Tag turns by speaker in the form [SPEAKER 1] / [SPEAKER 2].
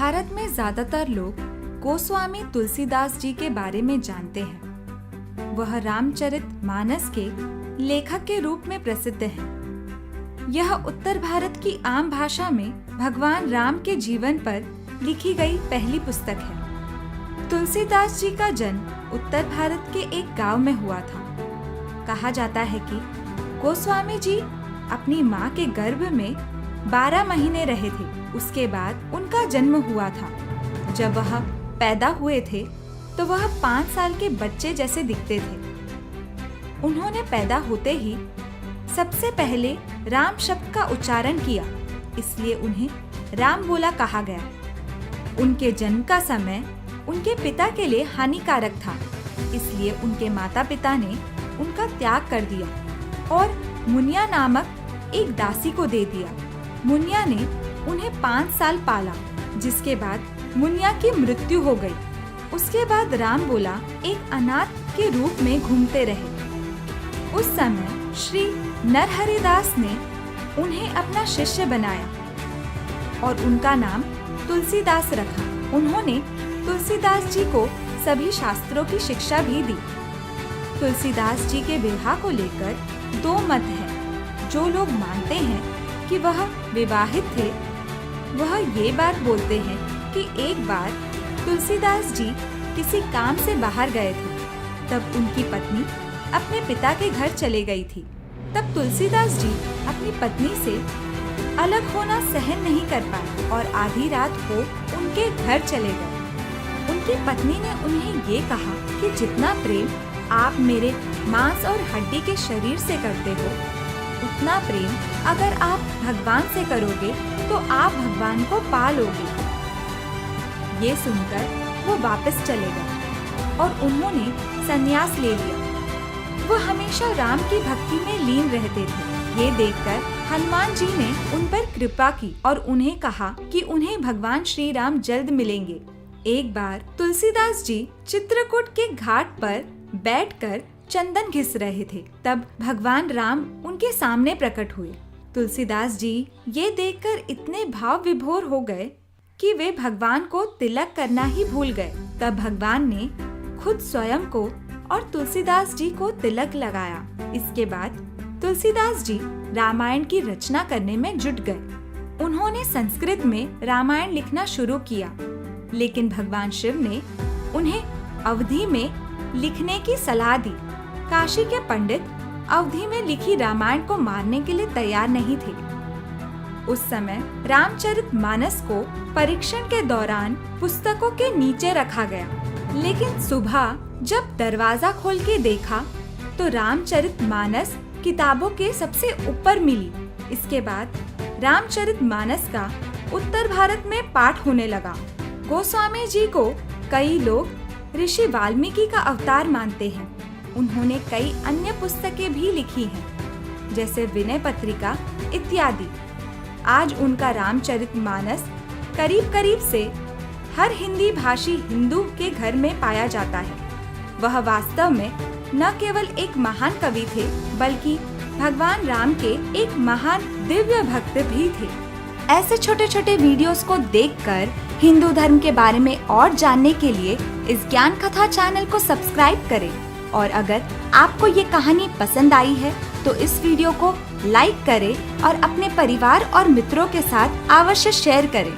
[SPEAKER 1] भारत में ज्यादातर लोग गोस्वामी तुलसीदास जी के बारे में जानते हैं। वह रामचरितमानस के लेखक के रूप में प्रसिद्ध हैं। यह उत्तर भारत की आम भाषा में भगवान राम के जीवन पर लिखी गई पहली पुस्तक है। तुलसीदास जी का जन्म उत्तर भारत के एक गांव में हुआ था। कहा जाता है कि गोस्वामी जी अपनी माँ के गर्भ में 12 महीने रहे थे। उसके बाद उनका जन्म हुआ था। जब वह पैदा हुए थे तो वह 5 साल के बच्चे जैसे दिखते थे। उन्होंने पैदा होते ही सबसे पहले राम शब्द का उच्चारण किया, इसलिए उन्हें राम बोला कहा गया। उनके जन्म का समय उनके पिता के लिए हानिकारक था, इसलिए उनके माता पिता ने उनका त्याग कर दिया और मुनिया नामक एक दासी को दे दिया। मुनिया ने उन्हें 5 साल पाला, जिसके बाद मुनिया की मृत्यु हो गई। उसके बाद राम बोला एक अनाथ के रूप में घूमते रहे। उस समय श्री नरहरिदास ने उन्हें अपना शिष्य बनाया और उनका नाम तुलसीदास रखा। उन्होंने तुलसीदास जी को सभी शास्त्रों की शिक्षा भी दी। तुलसीदास जी के विवाह को लेकर 2 मत हैं। जो लोग मानते हैं कि वह विवाहित थे, वह ये बात बोलते हैं कि एक बार तुलसीदास जी किसी काम से बाहर गए थे। तब उनकी पत्नी अपने पिता के घर चले गई थी। तब तुलसीदास जी अपनी पत्नी से अलग होना सहन नहीं कर पाए और आधी रात को उनके घर चले गए। उनकी पत्नी ने उन्हें ये कहा कि जितना प्रेम आप मेरे मांस और हड्डी के शरीर से करते हो, उतना प्रेम अगर आप भगवान से करोगे तो आप भगवान को पा लोगे। ये सुनकर वो वापस चले गए और उन्होंने संन्यास ले लिया। वो हमेशा राम की भक्ति में लीन रहते थे। ये देखकर हनुमान जी ने उन पर कृपा की और उन्हें कहा कि उन्हें भगवान श्री राम जल्द मिलेंगे। एक बार तुलसीदास जी चित्रकूट के घाट पर बैठकर चंदन घिस रहे थे। तब भगवान राम उनके सामने प्रकट हुए। तुलसीदास जी ये देखकर इतने भाव विभोर हो गए कि वे भगवान को तिलक करना ही भूल गए। तब भगवान ने खुद स्वयं को और तुलसीदास जी को तिलक लगाया। इसके बाद तुलसीदास जी रामायण की रचना करने में जुट गए। उन्होंने संस्कृत में रामायण लिखना शुरू किया, लेकिन भगवान शिव ने उन्हें अवधी में लिखने की सलाह दी। काशी के पंडित अवधी में लिखी रामायण को मानने के लिए तैयार नहीं थे। उस समय रामचरितमानस को परीक्षण के दौरान पुस्तकों के नीचे रखा गया, लेकिन सुबह जब दरवाजा खोल के देखा तो रामचरितमानस किताबों के सबसे ऊपर मिली। इसके बाद रामचरितमानस का उत्तर भारत में पाठ होने लगा। गोस्वामी जी को कई लोग ऋषि वाल्मीकि का अवतार मानते हैं। उन्होंने कई अन्य पुस्तकें भी लिखी हैं, जैसे विनय पत्रिका इत्यादि। आज उनका रामचरितमानस करीब से हर हिंदी भाषी हिंदू के घर में पाया जाता है। वह वास्तव में न केवल एक महान कवि थे, बल्कि भगवान राम के एक महान दिव्य भक्त भी थे। ऐसे छोटे छोटे वीडियोस को देखकर हिंदू धर्म के बारे में और जानने के लिए इस ज्ञान कथा चैनल को सब्सक्राइब करें। और अगर आपको ये कहानी पसंद आई है तो इस वीडियो को लाइक करें और अपने परिवार और मित्रों के साथ अवश्य शेयर करें।